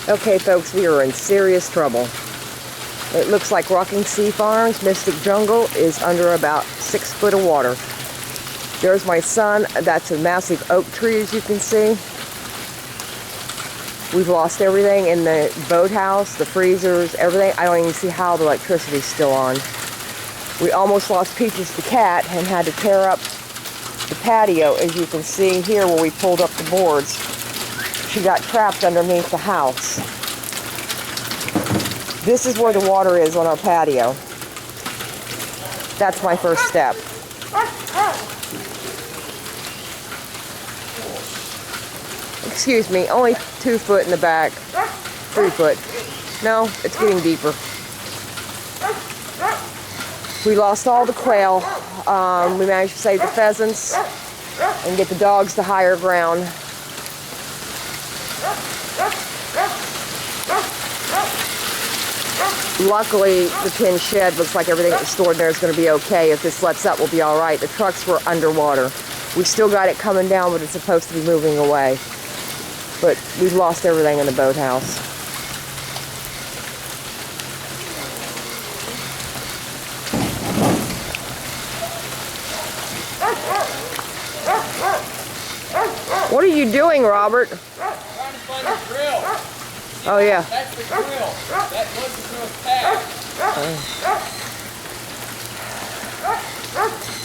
Okay, folks, we are in serious trouble. It looks like Rocking Sea Farms Mystic Jungle is under about 6 foot of water. There's my son. That's a massive oak tree, as you can see. We've lost everything in the boathouse, the freezers, everything. I don't even see how the electricity's still on. We almost lost Peaches the cat and had to tear up the patio, as you can see here where we pulled up the boards. She got trapped underneath the house. This is where the water is on our patio. That's my first step. Excuse me, only 2 foot in the back. 3 foot. No, it's getting deeper. We lost all the quail. We managed to save the pheasants and get the dogs to higher ground. Luckily, the tin shed looks like everything that's stored there is going to be okay. If this lets up, we'll be all right. The trucks were underwater. We still got it coming down, but it's supposed to be moving away. But we've lost everything in the boathouse. What are you doing, Robert? Trying to find the grill. Oh, yeah. That's the grill. That was the grill's path.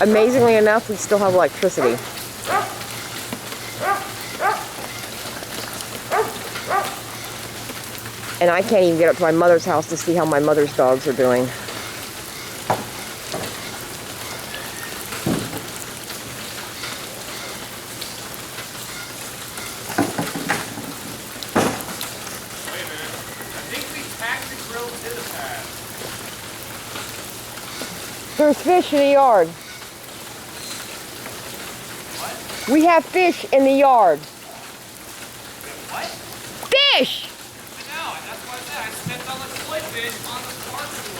Amazingly enough, we still have electricity. And I can't even get up to my mother's house to see how my mother's dogs are doing. There's fish in the yard. What? We have fish in the yard. What? Fish! I know, and that's what I said. I spent all the squid fish on the parking lot.